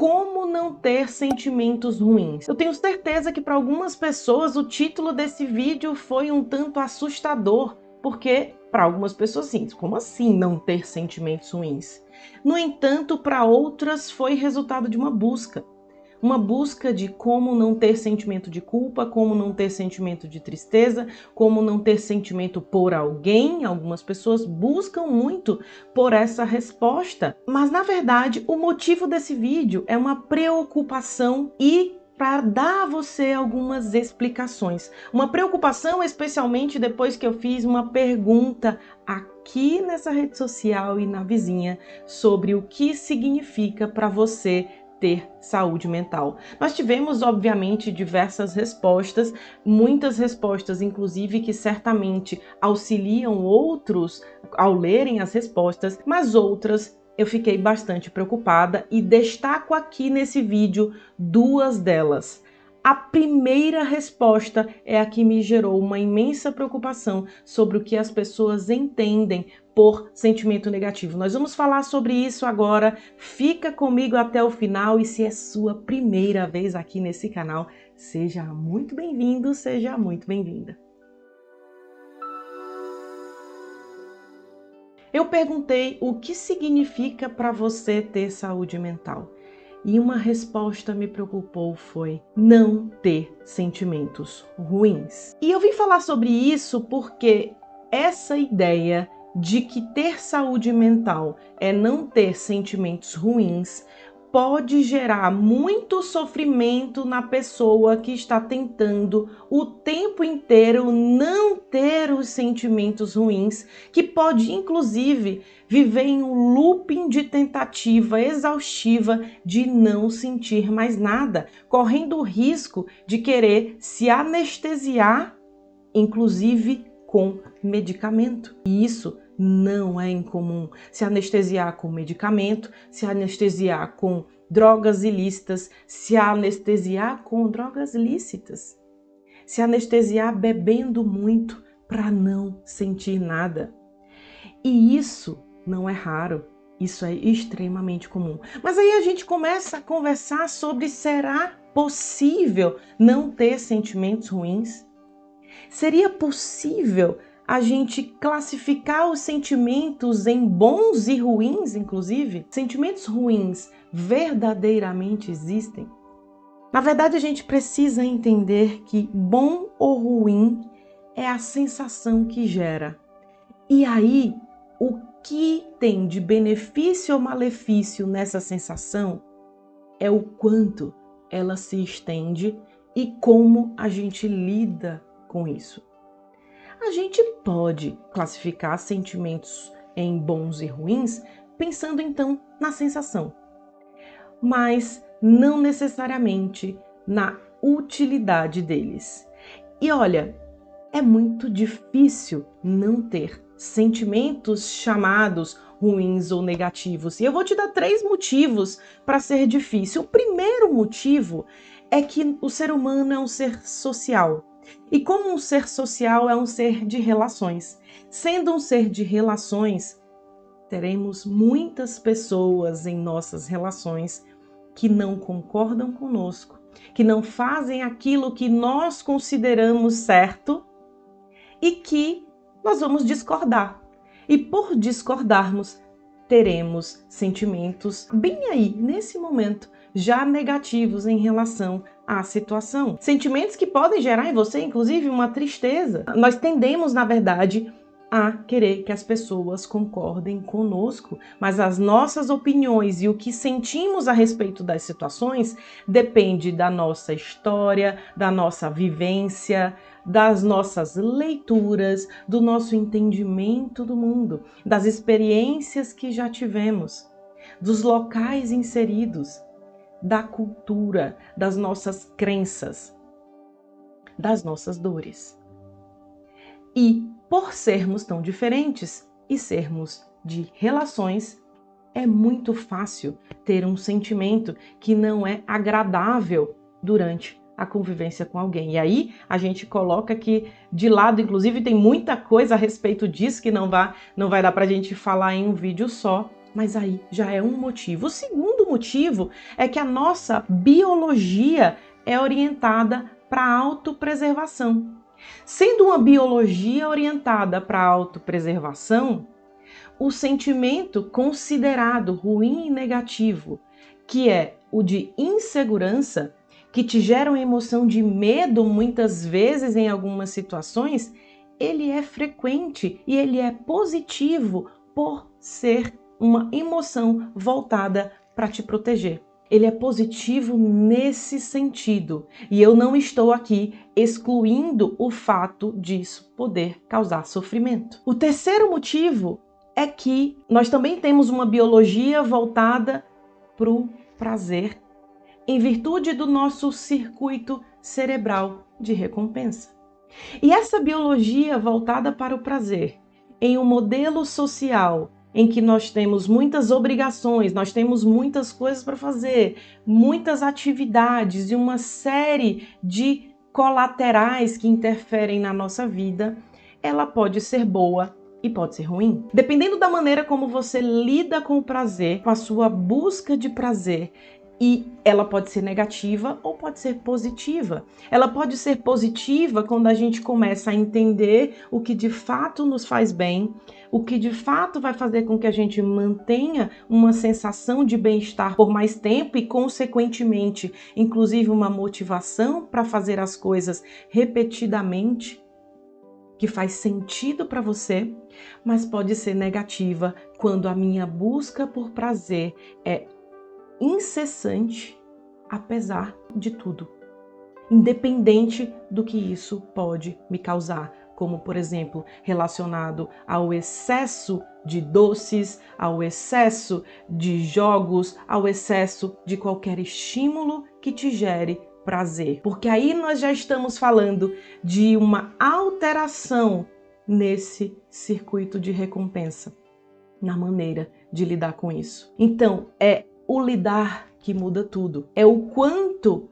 Como não ter sentimentos ruins? Eu tenho certeza que para algumas pessoas o título desse vídeo foi um tanto assustador, porque para algumas pessoas sim, como assim não ter sentimentos ruins? No entanto, para outras foi resultado de uma busca de como não ter sentimento de culpa, como não ter sentimento de tristeza, como não ter sentimento por alguém. Algumas pessoas buscam muito por essa resposta, mas na verdade o motivo desse vídeo é uma preocupação e para dar a você algumas explicações. Uma preocupação especialmente depois que eu fiz uma pergunta aqui nessa rede social e na vizinha sobre o que significa para você ter saúde mental. Nós tivemos, obviamente, diversas respostas, muitas respostas, inclusive, que certamente auxiliam outros ao lerem as respostas, mas outras eu fiquei bastante preocupada e destaco aqui nesse vídeo duas delas. A primeira resposta é a que me gerou uma imensa preocupação sobre o que as pessoas entendem por sentimento negativo. Nós vamos falar sobre isso agora. Fica comigo até o final e se é sua primeira vez aqui nesse canal, seja muito bem-vindo, seja muito bem-vinda. Eu perguntei o que significa para você ter saúde mental. E uma resposta me preocupou, foi não ter sentimentos ruins. E eu vim falar sobre isso porque essa ideia de que ter saúde mental é não ter sentimentos ruins pode gerar muito sofrimento na pessoa que está tentando o tempo inteiro não ter os sentimentos ruins, que pode inclusive viver em um looping de tentativa exaustiva de não sentir mais nada, correndo o risco de querer se anestesiar, inclusive com medicamento. E isso não é incomum. Se anestesiar com medicamento, se anestesiar com drogas ilícitas, se anestesiar com drogas lícitas, se anestesiar bebendo muito para não sentir nada. E isso não é raro, isso é extremamente comum. Mas aí a gente começa a conversar sobre será possível não ter sentimentos ruins? Seria possível a gente classificar os sentimentos em bons e ruins, inclusive? Sentimentos ruins verdadeiramente existem? Na verdade, a gente precisa entender que bom ou ruim é a sensação que gera. E aí, o que tem de benefício ou malefício nessa sensação é o quanto ela se estende e como a gente lida com isso. A gente pode classificar sentimentos em bons e ruins pensando então na sensação, mas não necessariamente na utilidade deles. E olha, é muito difícil não ter sentimentos chamados ruins ou negativos. E eu vou te dar 3 motivos para ser difícil. O primeiro motivo é que o ser humano é um ser social. E como um ser social é um ser de relações. Sendo um ser de relações, teremos muitas pessoas em nossas relações que não concordam conosco, que não fazem aquilo que nós consideramos certo e que nós vamos discordar. E por discordarmos, teremos sentimentos bem aí, nesse momento, já negativos em relação à situação. Sentimentos que podem gerar em você, inclusive, uma tristeza. Nós tendemos, na verdade, a querer que as pessoas concordem conosco, mas as nossas opiniões e o que sentimos a respeito das situações depende da nossa história, da nossa vivência, das nossas leituras, do nosso entendimento do mundo, das experiências que já tivemos, dos locais inseridos, da cultura, das nossas crenças, das nossas dores. E por sermos tão diferentes e sermos de relações, é muito fácil ter um sentimento que não é agradável durante a convivência com alguém. E aí a gente coloca aqui de lado, inclusive tem muita coisa a respeito disso que não vai dar pra gente falar em um vídeo só, Mas aí já é um motivo. O segundo motivo é que a nossa biologia é orientada para a autopreservação. Sendo uma biologia orientada para a autopreservação, o sentimento considerado ruim e negativo, que é o de insegurança, que te gera uma emoção de medo muitas vezes em algumas situações, ele é frequente e ele é positivo por ser uma emoção voltada para te proteger. Ele é positivo nesse sentido. E eu não estou aqui excluindo o fato disso poder causar sofrimento. O terceiro motivo é que nós também temos uma biologia voltada para o prazer, em virtude do nosso circuito cerebral de recompensa. E essa biologia voltada para o prazer, em um modelo social em que nós temos muitas obrigações, nós temos muitas coisas para fazer, muitas atividades e uma série de colaterais que interferem na nossa vida, ela pode ser boa e pode ser ruim. Dependendo da maneira como você lida com o prazer, com a sua busca de prazer, e ela pode ser negativa ou pode ser positiva. Ela pode ser positiva quando a gente começa a entender o que de fato nos faz bem, o que de fato vai fazer com que a gente mantenha uma sensação de bem-estar por mais tempo e, consequentemente, inclusive uma motivação para fazer as coisas repetidamente, que faz sentido para você, mas pode ser negativa quando a minha busca por prazer é incessante, apesar de tudo, independente do que isso pode me causar, como, por exemplo, relacionado ao excesso de doces, ao excesso de jogos, ao excesso de qualquer estímulo que te gere prazer. Porque aí nós já estamos falando de uma alteração nesse circuito de recompensa, na maneira de lidar com isso. Então, é o lidar que muda tudo. É o quanto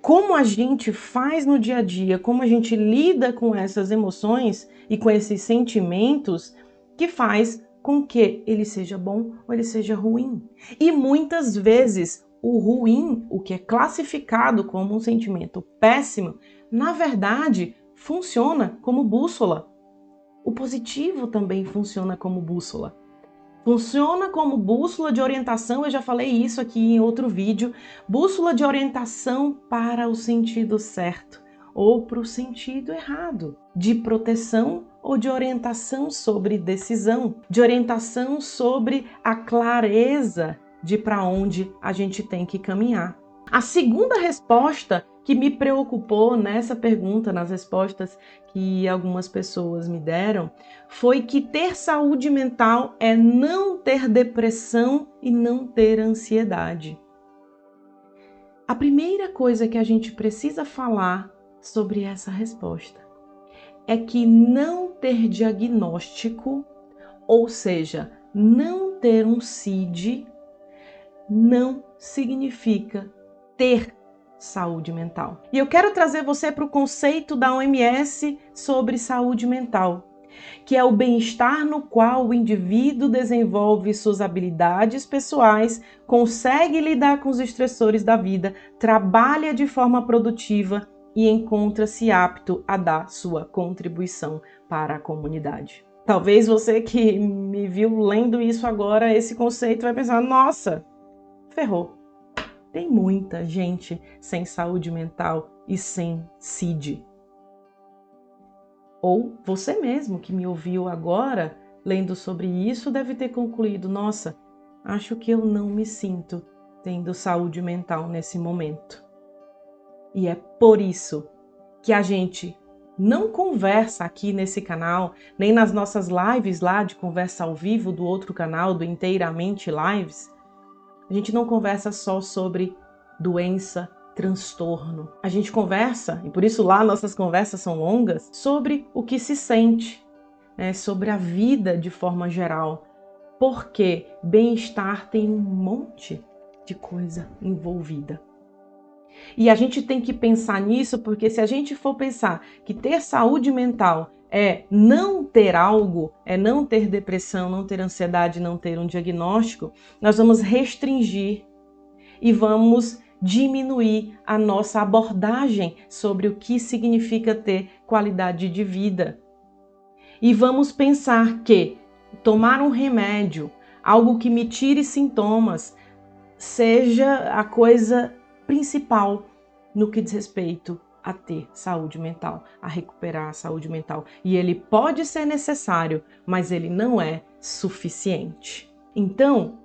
como a gente faz no dia a dia, como a gente lida com essas emoções e com esses sentimentos que faz com que ele seja bom ou ele seja ruim. E muitas vezes o ruim, o que é classificado como um sentimento péssimo, na verdade funciona como bússola. O positivo também funciona como bússola. Funciona como bússola de orientação, eu já falei isso aqui em outro vídeo, bússola de orientação para o sentido certo ou para o sentido errado, de proteção ou de orientação sobre decisão, de orientação sobre a clareza de para onde a gente tem que caminhar. A segunda resposta que me preocupou nessa pergunta, nas respostas que algumas pessoas me deram, foi que ter saúde mental é não ter depressão e não ter ansiedade. A primeira coisa que a gente precisa falar sobre essa resposta é que não ter diagnóstico, ou seja, não ter um CID, não significa ter saúde mental. E eu quero trazer você para o conceito da OMS sobre saúde mental, que é o bem-estar no qual o indivíduo desenvolve suas habilidades pessoais, consegue lidar com os estressores da vida, trabalha de forma produtiva e encontra-se apto a dar sua contribuição para a comunidade. Talvez você que me viu lendo isso agora, esse conceito, vai pensar, nossa, ferrou. Tem muita gente sem saúde mental e sem CID. Ou você mesmo que me ouviu agora, lendo sobre isso, deve ter concluído, nossa, acho que eu não me sinto tendo saúde mental nesse momento. E é por isso que a gente não conversa aqui nesse canal, nem nas nossas lives lá de conversa ao vivo do outro canal, do Inteiramente Lives. A gente não conversa só sobre doença, transtorno. A gente conversa, e por isso lá nossas conversas são longas, sobre o que se sente, né? Sobre a vida de forma geral. Porque bem-estar tem um monte de coisa envolvida. E a gente tem que pensar nisso, porque se a gente for pensar que ter saúde mental é não ter algo, é não ter depressão, não ter ansiedade, não ter um diagnóstico, nós vamos restringir e vamos diminuir a nossa abordagem sobre o que significa ter qualidade de vida. E vamos pensar que tomar um remédio, algo que me tire sintomas, seja a coisa principal no que diz respeito a ter saúde mental, a recuperar a saúde mental. E ele pode ser necessário, mas ele não é suficiente. Então,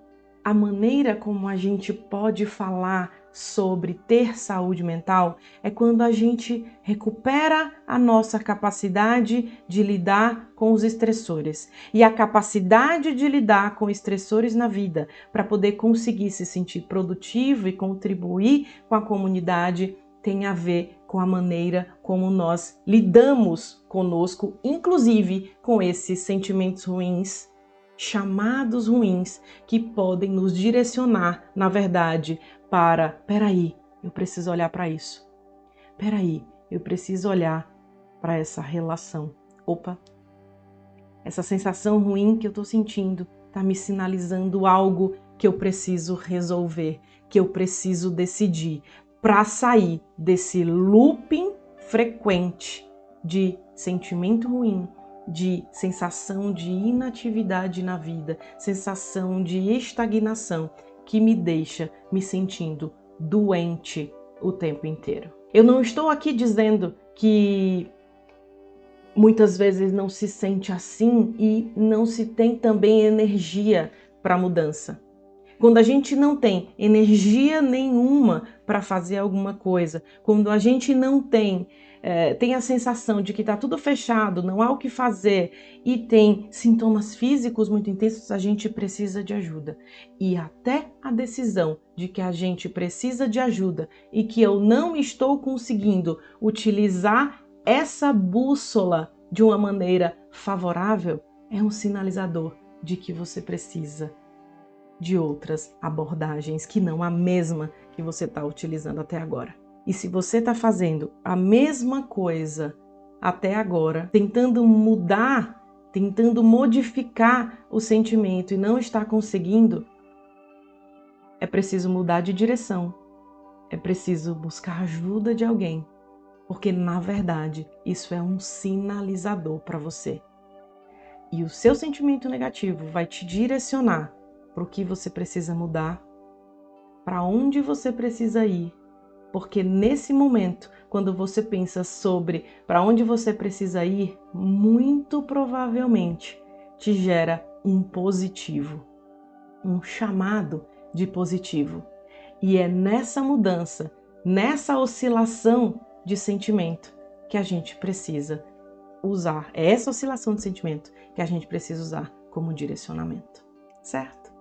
a maneira como a gente pode falar sobre ter saúde mental é quando a gente recupera a nossa capacidade de lidar com os estressores. E a capacidade de lidar com estressores na vida para poder conseguir se sentir produtivo e contribuir com a comunidade tem a ver com a maneira como nós lidamos conosco, inclusive com esses sentimentos ruins, chamados ruins, que podem nos direcionar, na verdade, para, peraí, eu preciso olhar para isso. Peraí, eu preciso olhar para essa relação. Opa, essa sensação ruim que eu estou sentindo está me sinalizando algo que eu preciso resolver, que eu preciso decidir para sair desse looping frequente de sentimento ruim, de sensação de inatividade na vida, sensação de estagnação que me deixa me sentindo doente o tempo inteiro. Eu não estou aqui dizendo que muitas vezes não se sente assim e não se tem também energia para mudança. Quando a gente não tem energia nenhuma para fazer alguma coisa, quando a gente não tem a sensação de que está tudo fechado, não há o que fazer e tem sintomas físicos muito intensos, a gente precisa de ajuda. E até a decisão de que a gente precisa de ajuda e que eu não estou conseguindo utilizar essa bússola de uma maneira favorável é um sinalizador de que você precisa de outras abordagens que não a mesma que você está utilizando até agora. E se você está fazendo a mesma coisa até agora, tentando mudar, tentando modificar o sentimento e não está conseguindo, é preciso mudar de direção, é preciso buscar ajuda de alguém, porque na verdade isso é um sinalizador para você. E o seu sentimento negativo vai te direcionar para o que você precisa mudar, para onde você precisa ir, porque nesse momento, quando você pensa sobre para onde você precisa ir, muito provavelmente te gera um positivo, um chamado de positivo. E é nessa mudança, nessa oscilação de sentimento que a gente precisa usar, é essa oscilação de sentimento que a gente precisa usar como direcionamento, certo?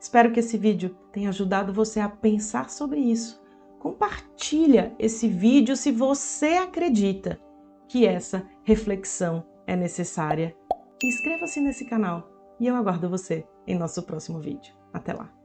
Espero que esse vídeo tenha ajudado você a pensar sobre isso. Compartilha esse vídeo se você acredita que essa reflexão é necessária. Inscreva-se nesse canal e eu aguardo você em nosso próximo vídeo. Até lá!